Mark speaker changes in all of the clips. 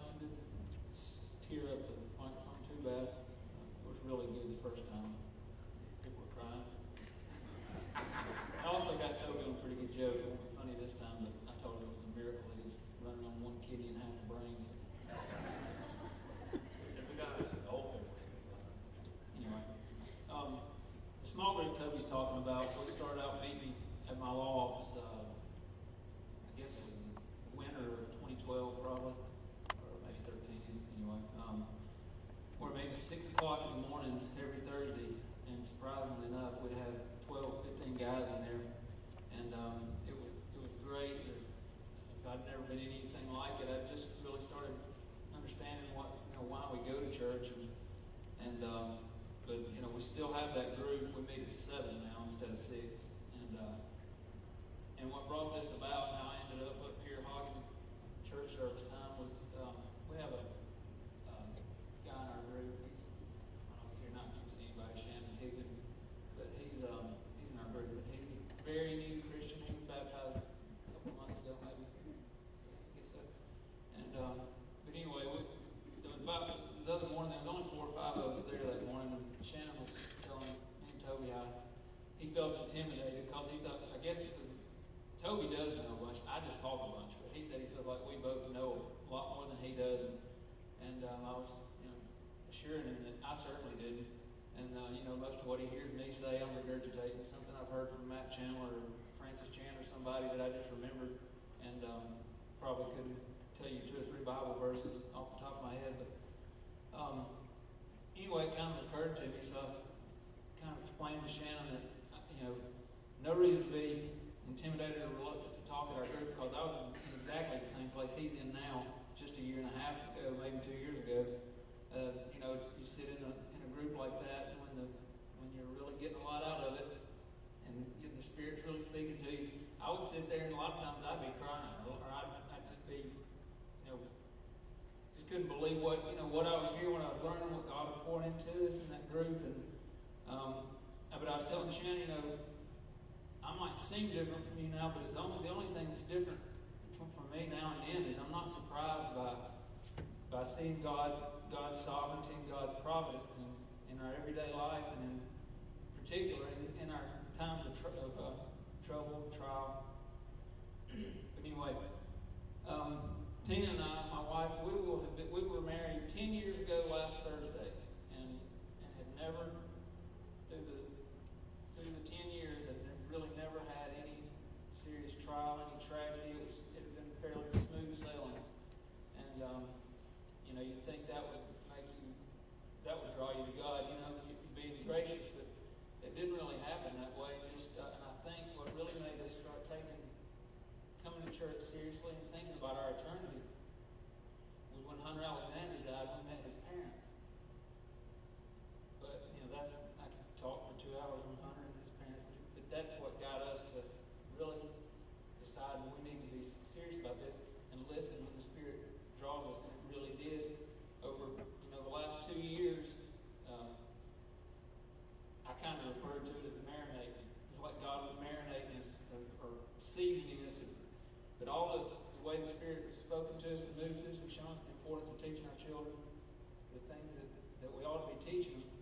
Speaker 1: nights and didn't tear up the microphone too bad. It was really good the first time. People were crying. I also got Toby on a pretty good joke. It won't be funny this time, but I told him it was a miracle that he's running on one kidney and half a brain. So.
Speaker 2: If we got an old people.
Speaker 1: Anyway, the small group Toby's talking about, we started out meeting at my law office, I guess it was winter of 2012 probably, or maybe 13 anyway. We're meeting at 6 o'clock in the mornings every Thursday, and surprisingly enough, we'd have 12, 15 guys in there, and it was great. I'd never been anything like it. I just really started understanding why we go to church, but we still have that group. We meet at 7 now instead of 6, and what brought this about and how I ended up here hogging church service time was we have a guy in our group. He's here now. Can't see anybody. Shannon Higdon, but he's in our group. But he's a very new Christian. He was baptized a couple of months ago, maybe. I guess so. And but anyway, there was the other morning. There was only 4 or 5 of us there that morning, and Shannon was telling me and Toby how he felt intimidated because he thought, I guess Toby does know a bunch. I just talk a bunch, but he said he feels like we both know a lot more than he does, and I was assuring him that I certainly didn't. And most of what he hears me say, I'm regurgitating something I've heard from Matt Chandler or Francis Chan or somebody that I just remembered, and probably couldn't tell you 2 or 3 Bible verses off the top of my head. But anyway, it kind of occurred to me, so I was kind of explaining to Shannon that no reason to be intimidated or reluctant to talk at our group, because I was in exactly the same place he's in now, just a year and a half ago, maybe 2 years ago. You sit in a group like that when you're really getting a lot out of it, and the Spirit's really speaking to you. I would sit there, and a lot of times I'd be crying, or I'd just be, just couldn't believe what I was hearing, what I was learning, what God was pouring into us in that group, but I was telling Shannon, I might seem different from you now, but the only thing that's different from me now and then is I'm not surprised by seeing God's sovereignty and God's providence in our everyday life, and in particular in our times of trouble, trial. But anyway, Tina and I, my wife, we were married 10 years ago last Thursday, and had never through the 10 years had really never had any serious trial, any tragedy. It had been fairly smooth sailing, and you'd think that would draw you to God, you'd being gracious, but it didn't really happen that way. And I think what really made us start coming to church seriously and thinking about our eternity was when Hunter Alexander died. We met his parents. But I could talk for 2 hours on Hunter and his parents, but that's what got us to really decide we need to be serious about this and listen when the Spirit draws us, and it really did. Over the last 2 years, I kind of referred to it as marinating. It's like God was marinating us or seasoning us. But all the way the Spirit has spoken to us and moved through us and shown us the importance of teaching our children the things that we ought to be teaching them.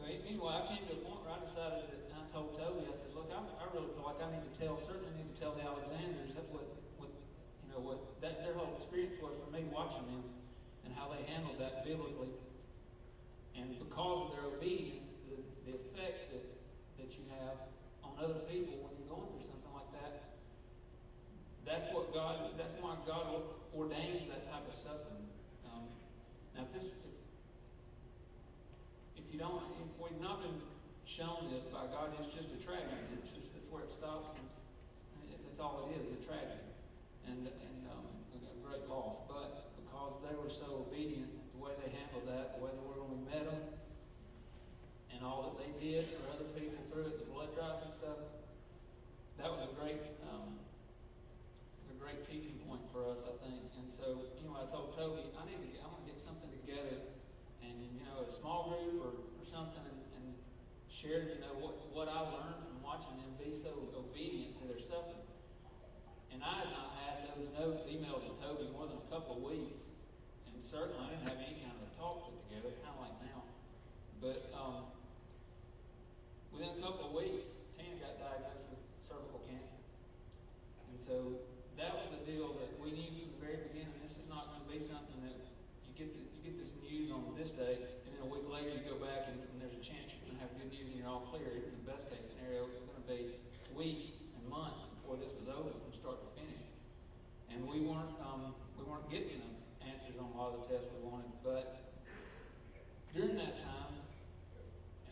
Speaker 1: But anyway, I came to a point where I decided that, and I told Toby, I said, look, I really feel like I certainly need to tell the Alexanders what their whole experience was for me watching them and how they handled that biblically. And because of their obedience, the effect that you have on other people when you're going through something like that, that's why God ordains that type of suffering. Now, if we've not been shown this by God, it's just a tragedy. That's where it stops. And that's all it is, a tragedy. And a great loss. But because they were so obedient, the way they handled that, the way they were when we met them, and all that they did for other people through it, the blood drives and stuff, that was a great teaching point for us, I think. And so, I told Toby, I'm going to get something together, and a small group or something, and share what I learned from watching them be so obedient to their suffering. And I had not had those notes emailed to Toby more than a couple of weeks, and certainly I didn't have any kind of a talk put together, kind of like now. But within a couple of weeks, Tina got diagnosed with cervical cancer. And so that was a deal that we knew from the very beginning. This is not going to be something that you get this news on this day, and then a week later you go back and there's a chance you're going to have good news and you're all clear. Even the best case scenario, it was going to be weeks and months before this was over from start to finish. And we weren't getting the answers on a lot of the tests we wanted. But during that time,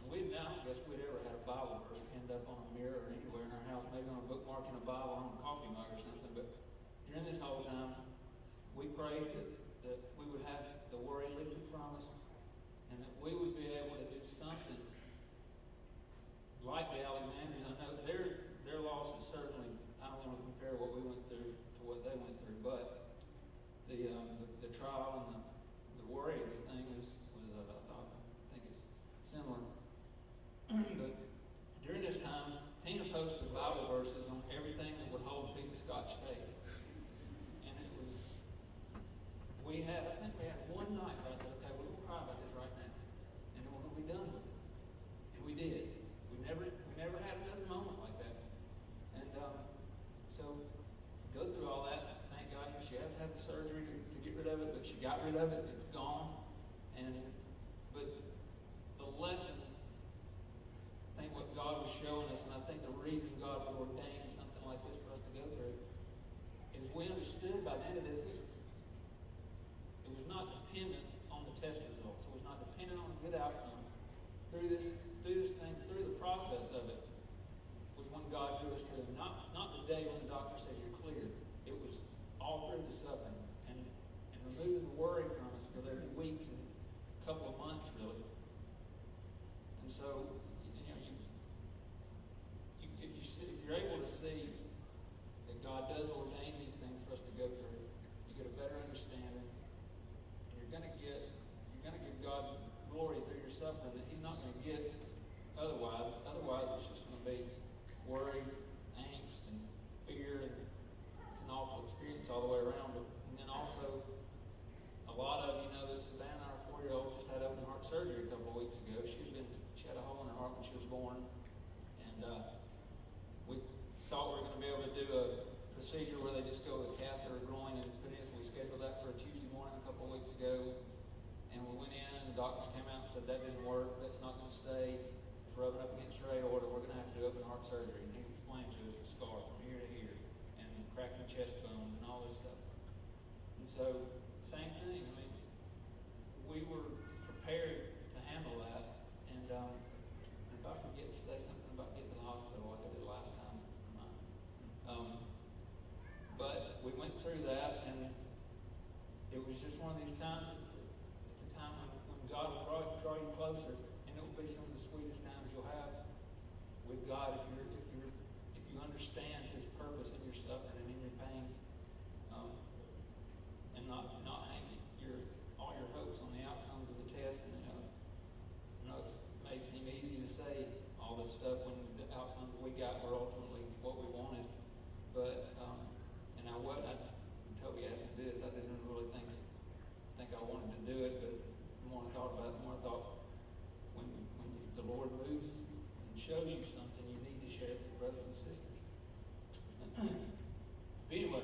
Speaker 1: and I don't guess we'd ever had a Bible verse pinned up on a mirror or anywhere in our house, maybe on a bookmark in a Bible on a coffee mug or something. But during this whole time, we prayed that we would have the worry lifted from us, and that we would be able to do something like the Alexanders. I know their loss is certainly, I don't want to compare what we went through to what they went through, but the trial and the worry of the thing was I think it's similar. But during this time, Tina posted Bible verses on everything that would hold a piece of Scotch tape. And it was, I think we had one night where I said, okay, we're going to cry about this right now. And then we're going to be done with it. And we did. We never had another moment like that. And so, go through all that. Thank God, she had to have the surgery to get rid of it, but she got rid of it. It's gone. But the lesson, I think what God was showing us, and I think the reason God would ordain something like this for us to go through, is we understood by the end of this, it was not dependent on the test results. It was not dependent on a good outcome. Through this thing, through the process of it, was when God drew us to Him. Not the day when the doctor says you're cleared. It was all through the suffering and removing the worry from us for those weeks and a couple of months, really. And so, if you're able to see that God does ordain these things for us to go through, you get a better understanding, and you're going to give God glory through your suffering that He's not going to get otherwise. Otherwise, it's just going to be worry, angst, and fear, and it's an awful experience all the way around. And then also, a lot of you know that Savannah, our 4-year-old, just had open heart surgery a couple of weeks ago. She had a hole in her heart when she was born, and we thought we were going to be able to do a procedure where they just go with a catheter or groin and put it in. So we scheduled that for a Tuesday morning a couple of weeks ago, and we went in and the doctors came out and said that didn't work. That's not going to stay. It's rubbing up against your aorta. We're going to have to do open heart surgery. And he's explained to us the scar from here to here and cracking chest bones and all this stuff. And so, same thing. I mean, we were prepared to handle that. And if I forget to say something about getting to the hospital like I did last time, but we went through that, and it was just one of these times. It's a time when God will draw you closer, and it will be some of the sweetest times you'll have with God if you understand His purpose in your suffering and in your pain, and not hang all your hopes on the outcomes of the test. And I know it may seem easy to say all this stuff when the outcomes we got were ultimately what we wanted, but Toby asked me this. I didn't really think I wanted to do it, but the more I thought about it, the more I thought when the Lord moves and shows you something, you need to share it with brothers and sisters. But anyway,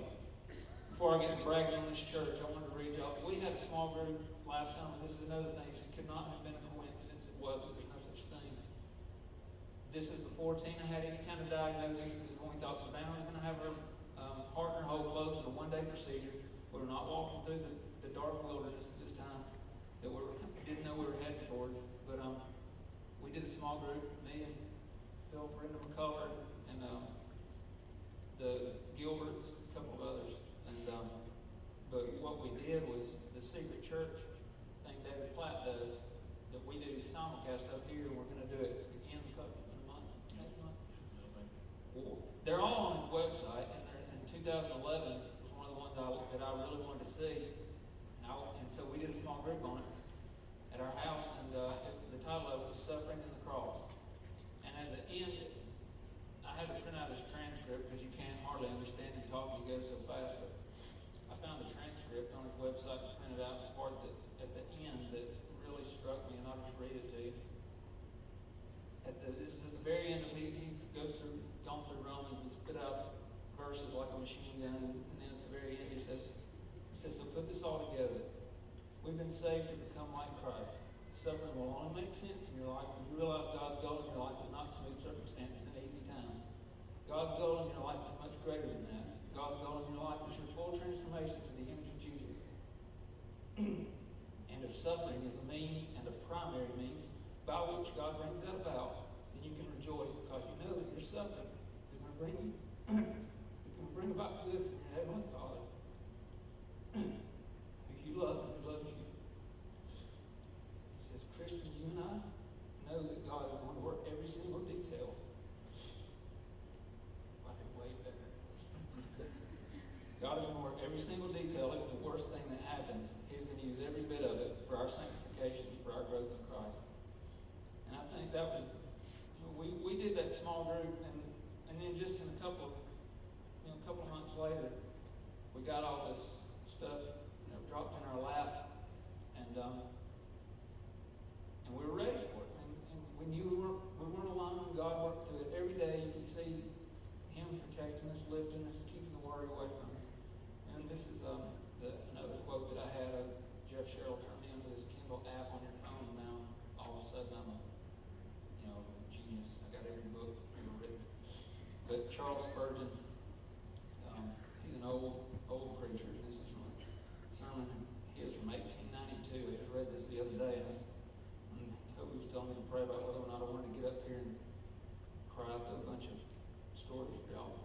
Speaker 1: before I get to bragging on this church, I wanted to read y'all. We had a small group last summer. This is another thing. It could not have been a coincidence. It wasn't. There's no such thing. This is before Tina had any kind of diagnosis. This is when we thought Savannah was going to have her partner hold closed in a one-day procedure. We were not walking through the dark wilderness at this time that we didn't know we were heading towards. But we did a small group, me and Phil, Brenda McCullough, and the Gilberts, a couple of others. And but what we did was the secret church thing David Platt does, that we do simulcast up here, and we're going to do it again in a month, next month. They're all on his website, and 2011 was one of the ones that I really wanted to see, and so we did a small group on it at our house, and the title of it was "Suffering in the Cross." And at the end, I had to print out his transcript because you can't hardly understand him talking; he goes so fast. But found a transcript on his website and printed out the part that at the end that really struck me, and I'll just read it to you. This is at the very end of he goes through, gone through Romans and spit out verses like a machine gun, and then at the very end he says, so put this all together. We've been saved to become like Christ. Suffering will only make sense in your life when you realize God's goal in your life is not smooth circumstances and easy times. God's goal in your life is much greater than that. God's goal in your life is your full transformation to the image of Jesus. And if suffering is a means and a primary means by which God brings that about, then you can rejoice because you know that your suffering is going to bring you, it's going to bring about good from your Heavenly Father, who you love and who loves you. He says, Christian, you and I know that God is going to work every single detail. I did way better. God is going to work every single detail, even the worst thing that happens. He's going to use every bit of it for our sanctification, for our growth in Christ. And I think that was, we did that small group, and then just in a couple of months later, we got all this stuff, dropped in our lap, and we were ready for it. And we knew we weren't alone. God worked through it every day. You could see Him protecting us, lifting us, keeping the worry away from us. And this is another quote that I had of Jeff Sherrill turned me into this Kindle app on your phone, and now all of a sudden I'm a genius. I got every book ever written. But Charles Spurgeon, he's an old preacher. This is from a sermon he is from 1892. I just read this the other day, and Toby was telling me to pray about whether or not I wanted to get up here and cry through a bunch of stories for y'all.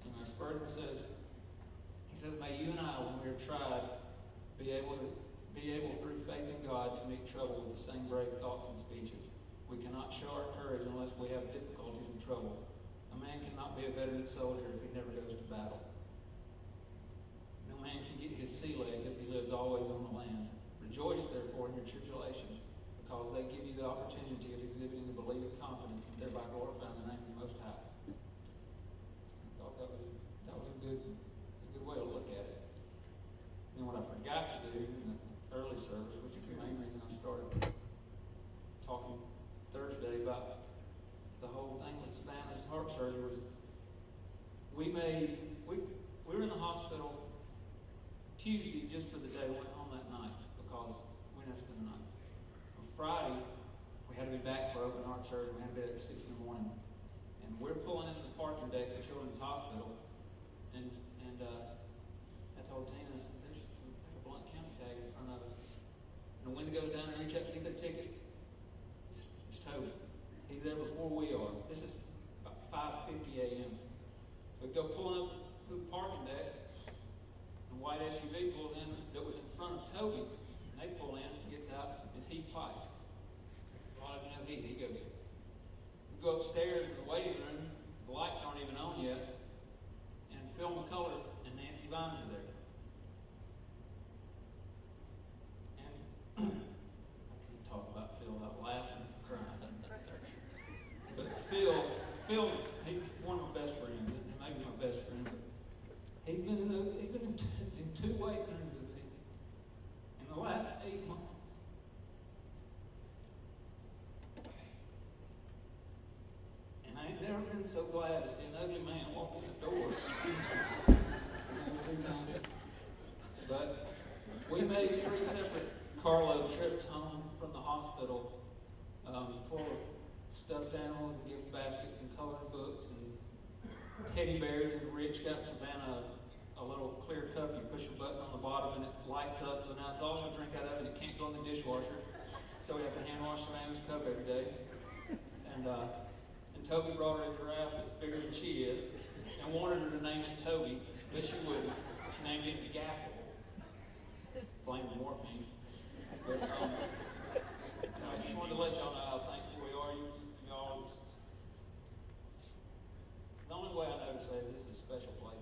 Speaker 1: Anyway, Spurgeon says, may you and I, when we are tried, be able through faith in God to meet trouble with the same brave thoughts and speeches. We cannot show our courage unless we have difficulties and troubles. A man cannot be a veteran soldier if he never goes to battle. No man can get his sea leg if he lives always on the land. Rejoice, therefore, in your tribulations, because they give you the opportunity of exhibiting a believing confidence and thereby glorifying the name of the Most High. I thought that was a good way to look at it. And what I forgot to do in the early service, which is the main reason I started talking Thursday about the whole thing with Savannah's heart surgery, was we were in the hospital Tuesday just for the day. We went home that night because we never spent the night. On Friday, we had to be back for open heart surgery. We had to be there at 6 in the morning. And we're pulling into the parking deck at Children's Hospital, and I told Tina, I said, there's a Blount County tag in front of us. And the window goes down and reach up to get their ticket. It's Toby. He's there before we are. This is about 5:50 a.m. So we go pulling up to the parking deck, and a white SUV pulls in that was in front of Toby. And they pull in, gets out, it's Heath Pike. A lot of you know Heath, he goes here. We go upstairs in the waiting room, the lights aren't even on yet, and Phil McCullough and Nancy Vines are there. And I couldn't talk about Phil without laughing and crying. But Phil's one of my best friends, and maybe my best friend, but he's been in two waiting rooms with me in the last 8 months. And I ain't never been so glad to see an ugly man walk in the door those 2 times. But we made 3 separate carload trips home from the hospital, full of stuffed animals and gift baskets and coloring books and teddy bears. And Rich got Savannah a little clear cup. You push a button on the bottom and it lights up, so now it's all she'll drink out of it. It can't go in the dishwasher, so we have to hand wash Savannah's cup every day. And Toby brought her a giraffe that's bigger than she is and wanted her to name it Toby, but she wouldn't. She named it Gapple. Blame the morphine. But I just wanted to let y'all know how thankful we are. You all just, the only way I know to say is this is a special place.